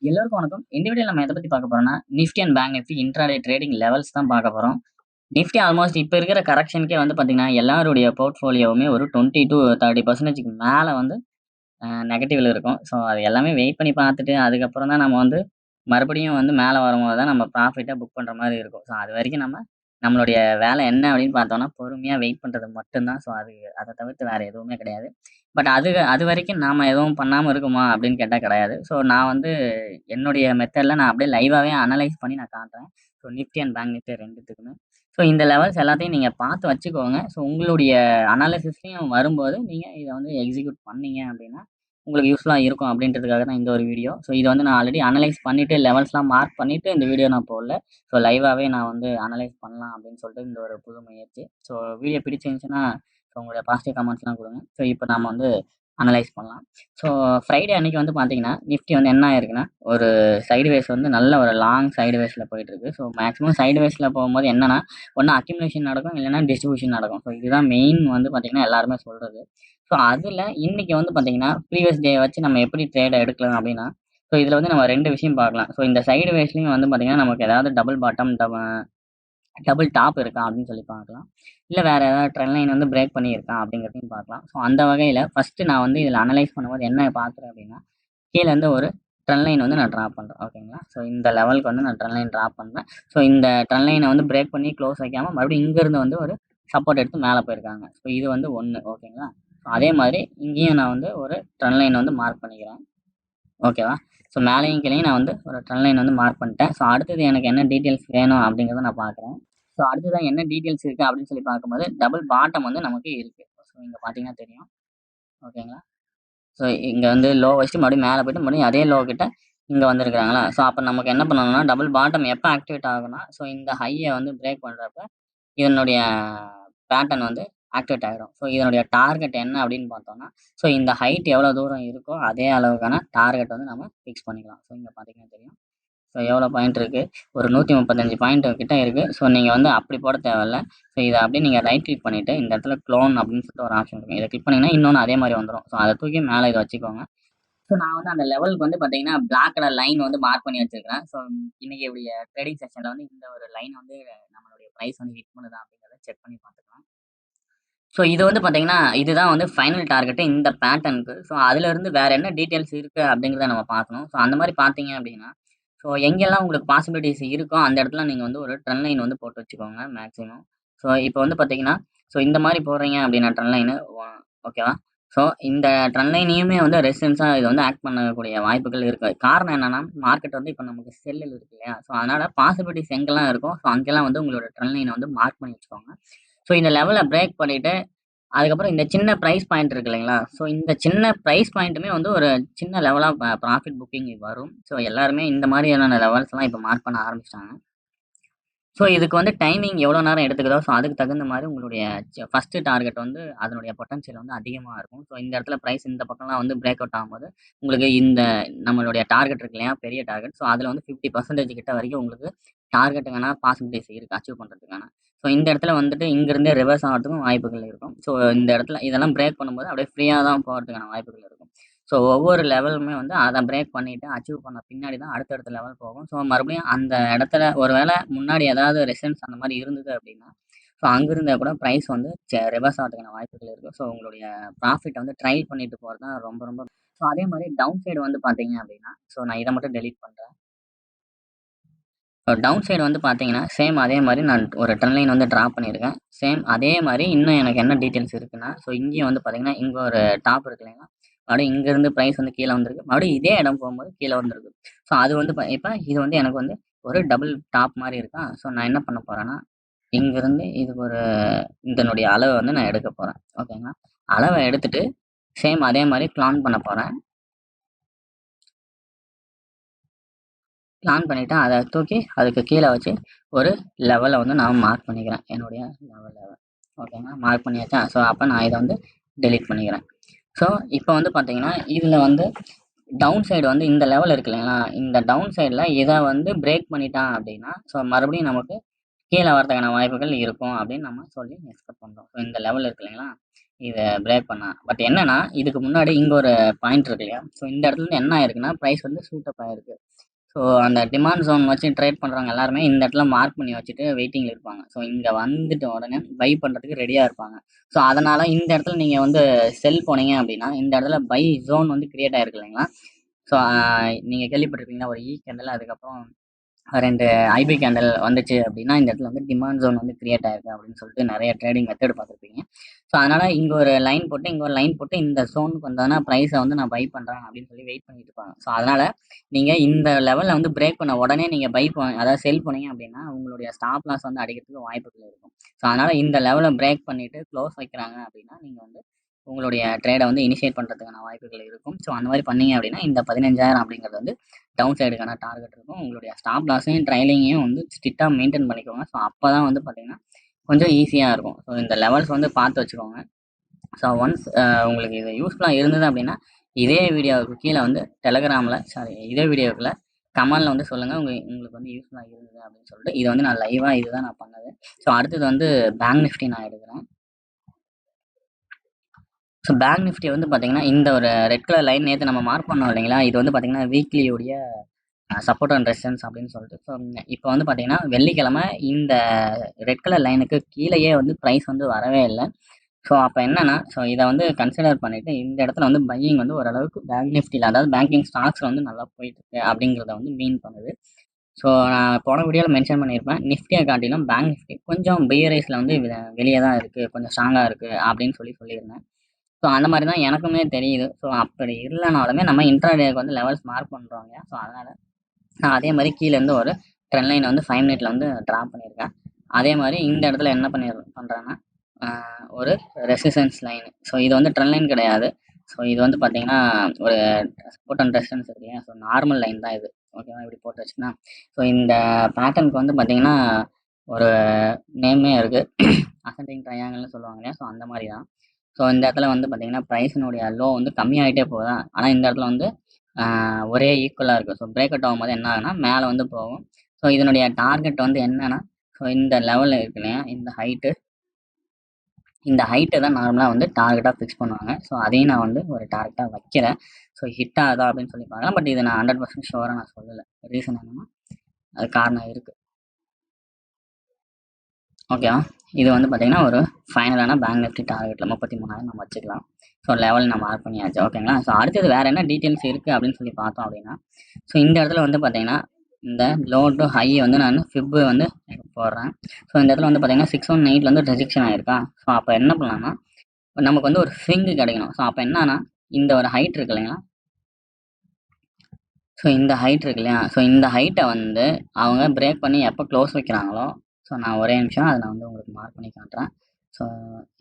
எல்லோருக்கும் வணக்கம். இந்த வீடியோல நம்ம எத பத்தி பார்க்க போறோம்னா, Nifty and Bank Nifty intraday trading levels தான் பார்க்க போறோம். நிஃப்டி ஆல்மோஸ்ட் இப்ப இருக்கிற கரெக்ஷனுக்கே வந்து பார்த்தீங்கன்னா, எல்லாருடைய போர்ட்ஃபோலியோவுமே ஒரு 20-30% மேல வந்து நெகட்டிவ்ல இருக்கும். ஸோ அது எல்லாமே வெயிட் பண்ணி பார்த்துட்டு, அதுக்கப்புறம் தான் நம்ம வந்து மறுபடியும் வந்து மேல வரும்போது தான் நம்ம ப்ராஃபிட்டா புக் பண்ற மாரி இருக்கும். ஸோ அதுவரைக்கும் நம்மளுடைய வேலை என்ன அப்படின்னு பார்த்தோம்னா, பொறுமையா வெயிட் பண்றது மட்டும் தான். ஸோ அத தவிர்த்து வேற எதுவுமே கிடையாது. பட் அதுவரைக்கும் நாம எதுவும் பண்ணாம இருக்குமா அப்படின்னு கேட்டா கிடையாது. ஸோ நான் வந்து என்னுடைய மெத்தட்ல நான் அப்படியே லைவாவே அனலைஸ் பண்ணி நான் காட்டுறேன். So Nifty and Bank Nifty 2த்துக்குமே. ஸோ இந்த லெவல்ஸ் எல்லாத்தையும் நீங்க பார்த்து வச்சுக்கோங்க. ஸோ உங்களுடைய அனாலிசிஸ்லயும் வரும்போது நீங்க இத வந்து எக்ஸிக்யூட் பண்ணீங்க அப்படின்னா, உங்களுக்கு யூஸ்ஃபுல்லா இருக்கும் அப்படின்றதுக்காக தான் இந்த ஒரு வீடியோ. ஸோ இத வந்து நான் ஆல்ரெடி அனலைஸ் பண்ணிட்டு லெவல்ஸ்லாம் மார்க் பண்ணிட்டு இந்த வீடியோ நான் போடல. ஸோ லைவாவே நான் வந்து அனலைஸ் பண்ணலாம் அப்படின்னு சொல்லிட்டு இந்த ஒரு புது முயற்சி. ஸோ வீடியோ பிடிச்சிருந்துச்சுன்னா, ஸோ உங்களுடைய பாசிட்டிவ் கமெண்ட்ஸ்லாம் குடுங்க. ஸோ இப்போ நாம வந்து அனலைஸ் பண்ணலாம். ஸோ ஃப்ரைடே அன்னைக்கு வந்து பார்த்தீங்கன்னா, நிஃப்டி வந்து என்ன ஆயிருக்குன்னா, ஒரு சைட்வேஸ் வந்து நல்ல ஒரு லாங் சைட்வேஸ்ல போயிட்டுருக்கு. ஸோ மேக்ஸிமம் சைட்வேஸ்ல போகும்போது என்னன்னா, ஒண்ணு அக்யூமுலேஷன் நடக்கும், இல்லன்னா டிஸ்ட்ரிபியூஷன் நடக்கும். ஸோ இதுதான் மெயின் வந்து பார்த்தீங்கன்னா, எல்லாருமே சொல்றது. ஸோ அதுல இன்னைக்கு வந்து பார்த்தீங்கன்னா, ப்ரீவியஸ் டே வச்சு நம்ம எப்படி ட்ரேட் எடுக்கலாம் அப்படின்னா, ஸோ இதுல வந்து நம்ம 2 விஷயம் பார்க்கலாம். ஸோ இந்த சைட்வேஸ்லயும் வந்து பார்த்தீங்கன்னா, நமக்கு ஏதாவது டபுள் பாட்டம், டபுள் டாப் இருக்கா அப்படின்னு சொல்லி பார்க்கலாம். இல்ல வேற ஏதாவது ட்ரெண்ட் லைன் வந்து பிரேக் பண்ணியிருக்கா அப்படிங்கிறதையும் பார்க்கலாம். ஸோ அந்த வகையில ஃபர்ஸ்ட்டு நான் வந்து இதில அனலைஸ் பண்ணும்போது என்ன பார்க்குறேன் அப்படின்னா, கீழ இருந்து ஒரு ட்ரெண்ட் லைன் வந்து நான் டிரா பண்றேன். ஓகேங்களா? ஸோ இந்த லெவலுக்கு வந்து நான் ட்ரெண்ட் லைன் டிரா பண்றேன். ஸோ இந்த ட்ரெண்ட் லைன வந்து பிரேக் பண்ணி க்ளோஸ் வைக்காம மறுபடியும் இங்கருந்து வந்து ஒரு சப்போர்ட் எடுத்து மேல போயிருக்காங்க. ஸோ இது வந்து 1 ஓகேங்களா? ஸோ அதே மாதிரி இங்கேயும் நான் வந்து ஒரு ட்ரெண்ட் லைன் வந்து மார்க் பண்ணிக்கிறேன். ஓகேவா? ஸோ மேலேயும் கீழயும் நான் வந்து ஒரு ட்ரெண்ட் லைன் வந்து மார்க் பண்ணிட்டேன். ஸோ அடுத்தது எனக்கு என்ன டீட்டெயில்ஸ் வேணும் அப்படிங்கிறத நான் பார்க்குறேன். ஸோ அடுத்ததான் என்ன டீட்டெயில்ஸ் இருக்கு அப்படின்னு சொல்லி பார்க்கும்போது, டபுள் பாட்டம் வந்து நமக்கு இருக்கு. ஸோ இங்க பார்த்தீங்கன்னா தெரியும். ஓகேங்களா? ஸோ இங்க வந்து லோ வச்சுட்டு மறுபடியும் மேல போயிட்டு மறுபடியும் அதே லோ கிட்ட இங்க வந்திருக்காங்களா? ஸோ அப்ப நமக்கு என்ன பண்ணணும்னா, டபுள் பாட்டம் எப்ப ஆக்டிவேட் ஆகும்னா, ஸோ இந்த ஹைய வந்து பிரேக் பண்றப்ப இதனுடைய பேட்டர்ன் வந்து ஆக்டிவேட் ஆயிடும். ஸோ இதனுடைய டார்கெட் என்ன அப்படின்னு பார்த்தோம்னா, ஸோ இந்த ஹைட் எவ்வளோ தூரம் இருக்கோ அதே அளவுக்கான டார்கெட் வந்து நம்ம ஃபிக்ஸ் பண்ணிக்கலாம். ஸோ இங்க பார்த்தீங்கன்னா தெரியும். ஸோ எவ்வளோ பாயிண்ட் இருக்கு? ஒரு 135 பாயிண்ட் கிட்ட இருக்கு. ஸோ நீங்க வந்து அப்படி போட தேவையில்ல. ஸோ இத அப்படியே நீங்க ரைட் கிளிக் பண்ணிட்டு இந்த இடத்துல குளோன் அப்படின்னு சொல்லிட்டு ஒரு ஆப்ஷன் இருக்கும். இத கிளிக் பண்ணீங்கன்னா இன்னொன்னு அதே மாரி வந்துரும். ஸோ அத தூக்கி மேல இத வச்சுக்கோங்க. ஸோ நான் வந்து அந்த லெவலுக்கு வந்து பார்த்தீங்கன்னா, பிளாக் கலர் லைன் வந்து மார்க் பண்ணி வச்சிருக்கிறேன். ஸோ இன்னைக்கு ட்ரேடிங் செஷன்ல வந்து இந்த ஒரு லைன் வந்து நம்மளுடைய பிரைஸ் வந்து ஹிட் பண்ணுதா அப்படிங்கிறத செக் பண்ணி பார்த்துக்கலாம். ஸோ இது வந்து பார்த்தீங்கன்னா, இதுதான் வந்து ஃபைனல் டார்கெட் இந்த பேட்டர்னுக்கு. ஸோ அதிலிருந்து வேற என்ன டீட்டெயில்ஸ் இருக்கு அப்படிங்கிறத நம்ம பார்க்கணும். ஸோ அந்த மாரி பார்த்தீங்க அப்படின்னா, ஸோ எங்கெல்லாம் உங்களுக்கு பாசிபிலிட்டீஸ் இருக்கோ, அந்த இடத்துல நீங்க வந்து ஒரு ட்ரெண்ட் லைன் வந்து போட்டு வச்சுக்கோங்க மேக்ஸிமம். ஸோ இப்போ வந்து பார்த்தீங்கன்னா, ஸோ இந்த மாரி போடுறீங்க அப்படின்னா ட்ரெண்ட் லைனு ஓகேவா? ஸோ இந்த ட்ரெண்ட் லைனையுமே வந்து ரெசிஸ்டன்ஸா இது வந்து ஆக்ட் பண்ணக்கூடிய வாய்ப்புகள் இருக்கு. காரணம் என்னன்னா, மார்க்கெட் வந்து இப்போ நமக்கு செல்லுல இருக்கு இல்லையா? ஸோ அதனால பாசிபிலிட்டீஸ் எங்கெல்லாம் இருக்கோ, ஸோ அங்கெல்லாம் வந்து உங்களோட ட்ரெண்ட் லைன வந்து மார்க் பண்ணி வச்சுக்கோங்க. ஸோ இந்த லெவல பிரேக் பண்ணிட்டு, அதுக்கப்புறம் இந்த சின்ன பிரைஸ் பாயிண்ட் இருக்கு இல்லைங்களா? ஸோ இந்த சின்ன பிரைஸ் பாயிண்ட்டுமே வந்து ஒரு சின்ன லெவலா ப்ராஃபிட் புக்கிங் வரும். ஸோ எல்லாருமே இந்த மாதிரியான லெவல்ஸ்லாம் இப்போ மார்க் பண்ண ஆரம்பிச்சுட்டாங்க. ஸோ இதுக்கு வந்து டைமிங் எவ்வளோ நேரம் எடுத்துக்குதோ, ஸோ அதுக்கு தகுந்த மாரி உங்களுடைய ஃபர்ஸ்ட்டு டார்கெட் வந்து அதனுடைய பொட்டன்ஷியல் வந்து அதிகமா இருக்கும். ஸோ இந்த இடத்துல பிரைஸ் இந்த பக்கம்லாம் வந்து பிரேக் அவுட் ஆகும்போது, உங்களுக்கு இந்த நம்மளுடைய டார்கெட் இருக்கு இல்லையா? பெரிய டார்கெட். ஸோ அதில வந்து 50% கிட்ட வரைக்கும் உங்களுக்கு டார்கெட்டுக்கான பாசிபிலிட்டீஸ் இருக்கு. அச்சீவ் பண்றதுக்கான. ஸோ இந்த இடத்துல வந்துட்டு இங்கிருந்தே ரிவர்ஸ் ஆகுறதுக்கும் வாய்ப்புகள் இருக்கும். ஸோ இந்த இடத்துல இதெல்லாம் பிரேக் பண்ணும்போது அப்படியே ஃப்ரீயா தான் போறதுக்கான வாய்ப்புகள் இருக்கும். ஸோ ஒவ்வொரு லெவலுமே வந்து அத பிரேக் பண்ணிட்டு அச்சீவ் பண்ண பின்னாடி தான் அடுத்தடுத்த லெவல் போகும். ஸோ மறுபடியும் அந்த இடத்துல ஒரு வேள முன்னாடி ஏதாவது ரெசிஸ்டன்ஸ் அந்த மாரி இருந்தது அப்படின்னா, ஸோ அங்க இருந்தா கூட பிரைஸ் வந்து ரிவர்ஸ் ஆகுறதுக்கான வாய்ப்புகள் இருக்கு. ஸோ உங்களுடைய ப்ராஃபிட்ட வந்து ட்ரைல் பண்ணிட்டு போறது தான் ரொம்ப ரொம்ப ஸோ அதே மாரி டவுன் சைடு வந்து பார்த்தீங்க அப்படின்னா, ஸோ நான் இத மட்டும் டெலீட் பண்றேன். டவுன் சைடு வந்து பார்த்தீங்கன்னா, சேம் அதே மாரி நான் ஒரு ட்ரெண்ட் லைன் வந்து டிரா பண்ணியிருக்கேன். சேம் அதே மாரி இன்னும் எனக்கு என்ன டீட்டெயில்ஸ் இருக்குன்னா, ஸோ இங்கேயும் வந்து பார்த்தீங்கன்னா, இங்க ஒரு டாப் இருக்கு இல்லைங்களா? மறுபடியும் இங்கருந்து பிரைஸ் வந்து கீழ வந்திருக்கு. மறுபடியும் இதே இடம் போகும்போது கீழ வந்திருக்கு. ஸோ அது வந்து இப்ப இது வந்து எனக்கு வந்து ஒரு டபுள் டாப் மாரி இருக்கா? ஸோ நான் என்ன பண்ண போறேன்னா, இங்கிருந்து இதுக்கு ஒரு இதனுடைய அளவ வந்து நான் எடுக்க போறேன். ஓகேங்களா? அளவ எடுத்துட்டு, சேம் அதே மாரி ப்ளான் பண்ண போறேன். பிளான் பண்ணிட்டேன். அத தூக்கி அதுக்கு கீழ வச்சு ஒரு லெவல வந்து நான் மார்க் பண்ணிக்கிறேன். என்னுடைய லெவல. ஓகேங்களா? மார்க் பண்ணியாச்சா? ஸோ அப்ப நான் இத வந்து டெலீட் பண்ணிக்கிறேன். ஸோ இப்ப வந்து பார்த்தீங்கன்னா, இதுல வந்து டவுன் சைடு வந்து இந்த லெவல் இருக்கு இல்லைங்களா? இந்த டவுன் சைடுல இத வந்து பிரேக் பண்ணிட்டான் அப்டின்னா, ஸோ மறுபடியும் நமக்கு கீழ வரதுக்கான வாய்ப்புகள் இருக்கும் அப்டின்னு நம்ம சொல்லி எக்ஸ்பெக்ட் பண்றோம். ஸோ இந்த லெவல் இருக்கு இல்லைங்களா? இதை பிரேக் பண்ணா. பட் என்னன்னா இதுக்கு முன்னாடி இங்கே ஒரு பாயிண்ட் இருக்கு இல்லையா, ஸோ இந்த இடத்துல இருந்து என்ன ஆயிருக்குன்னா ப்ரைஸ் வந்து சூட்டப் ஆயிருக்கு. ஸோ அந்த டிமாண்ட் ஜோன் வச்சு ட்ரேட் பண்ணுறவங்க எல்லாருமே இந்த இடத்துல மார்க் பண்ணி வச்சுட்டு வெயிட்டிங்கில் இருப்பாங்க. ஸோ இங்கே வந்துட்டு உடனே பை பண்ணுறதுக்கு ரெடியாக இருப்பாங்க. ஸோ அதனால் இந்த இடத்துல நீங்கள் வந்து செல் போனீங்க அப்படின்னா இந்த இடத்துல பை ஜோன் வந்து கிரியேட் ஆயிருக்கு இல்லைங்களா. ஸோ நீங்கள் கேள்விப்பட்டிருப்பீங்கன்னா ஒரு கேண்டல் அதுக்கப்புறம் 2 ஐபி கேண்டல் வந்துச்சு அப்படின்னா இந்த இடத்துல வந்து டிமாண்ட் ஜோன் வந்து கிரியேட் ஆயிருக்கு அப்படின்னு சொல்லிட்டு நிறைய ட்ரேடிங் மெத்தட் பார்த்துருப்பீங்க. ஸோ அதனால் இங்கே ஒரு லைன் போட்டு இங்கே ஒரு லைன் போட்டு இந்த ஜோனுக்கு வந்தோன்னா ப்ரைஸை வந்து நான் பை பண்ணுறேன் அப்படின்னு சொல்லி வெயிட் பண்ணிட்டு இருப்பாங்க. ஸோ அதனால் நீங்கள் இந்த லெவலில் வந்து பிரேக் பண்ண உடனே நீங்கள் அதாவது செல் போனீங்க அப்படின்னா உங்களுடைய ஸ்டாப் லாஸ் வந்து அடிக்கிறதுக்கு வாய்ப்புகள் இருக்கும். ஸோ அதனால் இந்த லெவலை பிரேக் பண்ணிவிட்டு க்ளோஸ் வைக்கிறாங்க அப்படின்னா நீங்கள் வந்து உங்களுடைய ட்ரேடை வந்து இனிஷியேட் பண்ணுறதுக்கான வாய்ப்புகள் இருக்கும். ஸோ அந்த மாதிரி பண்ணீங்க அப்படின்னா இந்த 15,000 அப்படிங்கிறது வந்து டவுன் சைடுக்கான டார்கெட் இருக்கும். உங்களுடைய ஸ்டாப் லாஸையும் ட்ரைலிங்கையும் வந்து ஸ்ட்ரிக்டாக மெயின்டைன் பண்ணிக்கோங்க. ஸோ அப்போ தான் வந்து பார்த்தீங்கன்னா கொஞ்சம் ஈஸியாக இருக்கும். ஸோ இந்த லெவல்ஸ் வந்து பார்த்து வச்சுக்கோங்க. ஸோ ஒன்ஸ் உங்களுக்கு இது யூஸ்ஃபுல்லாக இருந்தது அப்படின்னா இதே வீடியோவுக்கு கீழே வந்து இதே வீடியோக்குள்ள கமெண்டில் வந்து சொல்லுங்கள் உங்களுக்கு வந்து யூஸ்ஃபுல்லாக இருந்தது அப்படின்னு சொல்லிட்டு. இது வந்து நான் லைவாக இதுதான் நான் பண்ணது. ஸோ அடுத்தது வந்து பேங்க் நிஃப்டி நான் எடுக்கிறேன். ஸோ பேங்க் நிஃப்டி வந்து பார்த்தீங்கன்னா இந்த ஒரு ரெட் கலர் லைன் நேற்று நம்ம மார்க் பண்ணோம் இல்லைங்களா, இது வந்து பார்த்தீங்கன்னா வீக்லியுடைய சப்போர்ட் அண்ட் ரெசிஸ்டன்ஸ் அப்படின்னு சொல்லிட்டு. ஸோ இப்போ வந்து பார்த்தீங்கன்னா வெள்ளிக்கிழமை இந்த ரெட் கலர் லைனுக்கு கீழேயே வந்து ப்ரைஸ் வந்து வரவே இல்லை. ஸோ அப்போ என்னன்னா இதை வந்து கன்சிடர் பண்ணிவிட்டு இந்த இடத்துல வந்து பையிங் வந்து ஓரளவுக்கு பேங்க் நிஃப்டியில் அதாவது பேங்கிங் ஸ்டாக்ஸில் வந்து நல்லா போயிட்டுருக்கு அப்படிங்கிறத வந்து மீன் பண்ணுது. ஸோ நான் போன வீடியோவில் மென்ஷன் பண்ணியிருப்பேன், நிஃப்டியை காட்டிலும் பேங்க் நிஃப்டி கொஞ்சம் பியரைஸில் வந்து வெளியே தான் இருக்குது, கொஞ்சம் ஸ்ட்ராங்காக இருக்குது அப்படின்னு சொல்லியிருந்தேன். ஸோ அந்த மாதிரி தான் எனக்குமே தெரியுது. ஸோ அப்படி இல்லைனாலுமே நம்ம இன்ட்ராடேக்கு வந்து லெவல்ஸ் மார்க் பண்ணுறோங்க. ஸோ அதனால் நான் அதே மாதிரி கீழேருந்து ஒரு ட்ரெண்ட் லைனை வந்து 5 மினிட்ல வந்து ட்ரா பண்ணியிருக்கேன். அதே மாதிரி இந்த இடத்துல என்ன பண்ணுறேன்னா ஒரு ரெசிஸ்டன்ஸ் லைன். ஸோ இது வந்து ட்ரெண்ட் லைன் கிடையாது. ஸோ இது வந்து பார்த்தீங்கன்னா ஒரு சப்போர்ட் அண்ட் ரெசிஸ்டன்ஸ் இருக்கு இல்லையா, ஸோ நார்மல் லைன் தான் இது. ஓகேவா, இப்படி போட்டு வச்சுன்னா ஸோ இந்த பேட்டர்னுக்கு வந்து பார்த்தீங்கன்னா ஒரு நேமே இருக்குது, அசெண்டிங் ட்ரையாங்கிள்னு சொல்லுவாங்க இல்லையா. ஸோ அந்த மாதிரி தான். ஸோ இந்த இடத்துல வந்து பார்த்தீங்கன்னா ப்ரைஸினுடைய லோ வந்து கம்மியாகிட்டே போகுதா, ஆனால் இந்த இடத்துல வந்து ஒரே ஈக்குவலாக இருக்குது. ஸோ பிரேக் அவுட் ஆகும்போது என்ன ஆகுனா மேலே வந்து போகும். ஸோ இதனுடைய டார்கெட் வந்து என்னென்னா இந்த லெவலில் இருக்கு இல்லையா, இந்த ஹைட்டை தான் நார்மலாக வந்து டார்கெட்டாக ஃபிக்ஸ் பண்ணுவாங்க. ஸோ அதையும் நான் வந்து ஒரு டார்கெட்டாக வைக்கிறேன். ஸோ ஹிட் ஆகுதா அப்படின்னு சொல்லி பார்க்கலாம். பட் இது நான் 100% ஷுவராக நான் சொல்லலை. ரீசன் என்னென்னா அது காரணம் இருக்குது. ஓகேவா, இது வந்து பார்த்தீங்கன்னா ஒரு ஃபைனலான பேங்க் நிஃப்டி டார்கெட்டில் 33,000 நம்ம வச்சுக்கலாம். ஸோ லெவல் நான் மார்க் பண்ணியாச்சு. ஓகேங்களா. ஸோ அடுத்தது வேறு என்ன டீட்டெயில்ஸ் இருக்குது அப்படின்னு சொல்லி பார்த்தோம் அப்படின்னா, ஸோ இந்த இடத்துல வந்து பார்த்தீங்கன்னா இந்த லோ டு ஹை வந்து நான் ஃபிப்பு வந்து போடுறேன். ஸோ இந்த இடத்துல வந்து பார்த்தீங்கன்னா 618 வந்து ரெஜெக்ஷன் ஆகிருக்கா. ஸோ அப்போ என்ன பண்ணலாம்னா நமக்கு வந்து ஒரு ஸ்விங்கு கிடைக்கணும். ஸோ அப்போ என்னன்னா இந்த ஒரு ஹைட் இருக்கு இல்லைங்களா, ஸோ இந்த ஹைட் இருக்கு இல்லையா, ஸோ இந்த ஹைட்டை வந்து அவங்க பிரேக் பண்ணி எப்போ க்ளோஸ் வைக்கிறாங்களோ, ஸோ நான் ஒரே நிமிஷம் அதை நான் வந்து உங்களுக்கு மார்க் பண்ணி காட்டுறேன். ஸோ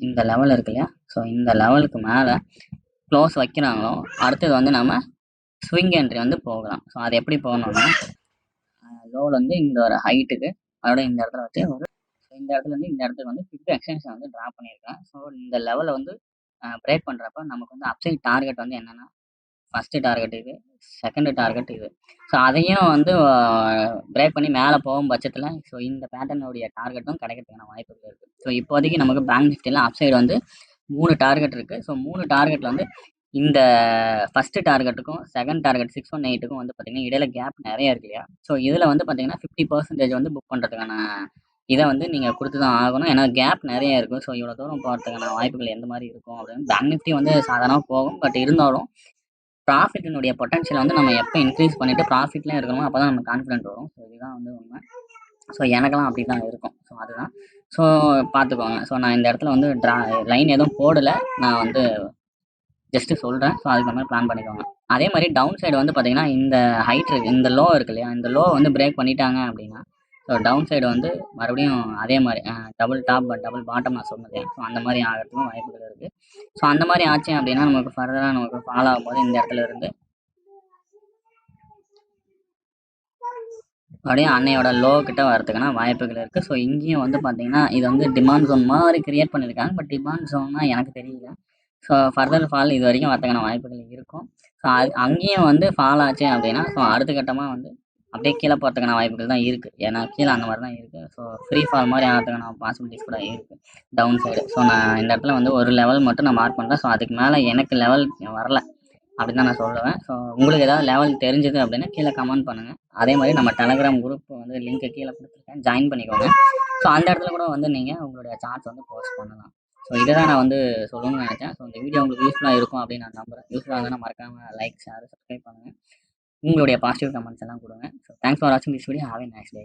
இந்த லெவல் இருக்கு இல்லையா, ஸோ இந்த லெவலுக்கு மேலே க்ளோஸ் வைக்கிறாங்களோ அடுத்தது வந்து நம்ம ஸ்விங் என்ட்ரி வந்து போகலாம். ஸோ அது எப்படி போகணும்னா லோவில் வந்து இந்த ஒரு ஹைட்டுக்கு அதோட இந்த இடத்துல வச்சு இந்த இடத்துல வந்து இந்த இடத்துக்கு வந்து 50 எக்ஸ்டென்ஷன் வந்து ட்ரா பண்ணியிருக்கேன். ஸோ இந்த லெவலில் வந்து பிரேக் பண்ணுறப்ப நமக்கு வந்து அப்சைட் டார்கெட் வந்து என்னென்னா ஃபஸ்ட்டு டார்கெட் இது, செகண்டு டார்கெட் இது. ஸோ அதையும் வந்து பிரேக் பண்ணி மேலே போகும் பட்சத்தில் ஸோ இந்த பேட்டர்னுடைய டார்கெட்டும் கிடைக்கிறதுக்கான வாய்ப்புகள் இருக்குது. ஸோ இப்போதைக்கு நமக்கு பேங்க் நிஃப்டியில் அப்சைடு வந்து 3 டார்கெட் இருக்குது. ஸோ 3 டார்கெட்டில் வந்து இந்த ஃபஸ்ட்டு டார்கெட்டுக்கும் செகண்ட் டார்கெட் 618க்கும் வந்து பார்த்திங்கன்னா இடையில கேப் நிறைய இருக்கு இல்லையா. ஸோ இதில் வந்து பார்த்திங்கன்னா 50% வந்து புக் பண்ணுறதுக்கான இதை வந்து நீங்கள் கொடுத்து தான் ஆகணும். ஏன்னா கேப் நிறைய இருக்கும். ஸோ இவ்வளோ தூரம் போகிறதுக்கான வாய்ப்புகள் எந்த மாதிரி இருக்கும் அப்படின்னு பேங்க் நிஃப்டி வந்து சாதாரணமாக போகும். பட் இருந்தாலும் ப்ராஃபிட்டினுடைய பொட்டன்ஷியல் வந்து நம்ம எப்போ இன்க்ரீஸ் பண்ணிவிட்டு ப்ராஃபிட்லேயும் இருக்கணும், அப்போ தான் நம்ம கான்ஃபிடென்ட் வரும். ஸோ இதுதான் வந்து உண்மை. ஸோ எனக்கெல்லாம் அப்படி தான் இருக்கும். ஸோ அதுதான். ஸோ பார்த்துக்கோங்க. ஸோ நான் இந்த இடத்துல வந்து லைன் எதுவும் போடலை, நான் வந்து ஜஸ்ட்டு சொல்கிறேன். ஸோ அதுக்கு மாதிரி பிளான் பண்ணிக்கோங்க. அதே மாதிரி டவுன் சைடு வந்து பார்த்திங்கன்னா இந்த ஹைட் இருக்குது, இந்த லோ இருக்கு இல்லையா, இந்த லோ வந்து பிரேக் பண்ணிட்டாங்க அப்படின்னா ஸோ டவுன் சைடு வந்து மறுபடியும் அதே மாதிரி டபுள் டாப் டபுள் பாட்டம் நான் சொன்னது. ஸோ அந்த மாதிரி ஆகிறதுக்கும் வாய்ப்புகள் இருக்குது. ஸோ அந்த மாதிரி ஆச்சு அப்படின்னா நமக்கு ஃபர்தராக நமக்கு ஃபாலோ ஆகும்போது இந்த இடத்துல இருந்து அப்படியே அன்னையோட லோ கிட்ட வரதுக்கான வாய்ப்புகள் இருக்குது. ஸோ இங்கேயும் வந்து பார்த்திங்கன்னா இது வந்து டிமாண்ட் ஜோன் மாதிரி கிரியேட் பண்ணியிருக்காங்க. பட் டிமாண்ட் ஜோன்னா எனக்கு தெரியல. ஸோ ஃபர்தர் ஃபால் இது வரைக்கும் வரதுக்கான வாய்ப்புகள் இருக்கும். ஸோ அங்கேயும் வந்து ஃபால் ஆச்சு அப்படின்னா ஸோ அடுத்த கட்டமாக வந்து அப்படியே கீழே போகிறதுக்கான வாய்ப்புகள் தான் இருக்குது. ஏன்னா கீழே அந்த மாதிரி தான் இருக்குது. ஸோ ஃப்ரீ ஃபால் மாதிரி ஆகிறதுக்கான பாசிபிலிட்டிஸ் கூட இருக்குது டவுன் சைடு. ஸோ நான் இந்த இடத்துல வந்து ஒரு லெவல் மட்டும் நான் மார்க் பண்ணுறேன். ஸோ அதுக்கு மேலே எனக்கு லெவல் வரல அப்படின்னு தான் நான் சொல்லுவேன். ஸோ உங்களுக்கு ஏதாவது லெவல் தெரிஞ்சது அப்படின்னா கீழே கமெண்ட் பண்ணுங்கள். அதே மாதிரி நம்ம டெலகிராம் குரூப் வந்து லிங்க்கை கீழே கொடுத்துருக்கேன், ஜாயின் பண்ணிக்கோங்க. ஸோ அந்த இடத்துல கூட வந்து நீங்கள் உங்களுடைய சார்ட்ஸ் வந்து போஸ்ட் பண்ணலாம். ஸோ இதை தான் நான் வந்து சொல்லணும்னு நினச்சேன். ஸோ இந்த வீடியோ உங்களுக்கு யூஸ்ஃபுல்லாக இருக்கும் அப்படின்னு நான் நம்புகிறேன். யூஸ்ஃபுல்லாக இருந்தால் மறக்காமல் லைக், ஷேர், சப்ஸ்கிரைப் பண்ணுங்கள். உங்களுடைய பாசிட்டிவ் கமெண்ட்ஸ் எல்லாம் கொடுங்க. ஸோ தேங்க்ஸ் ஃபார் வாட்சிங் this video. Have a nice day.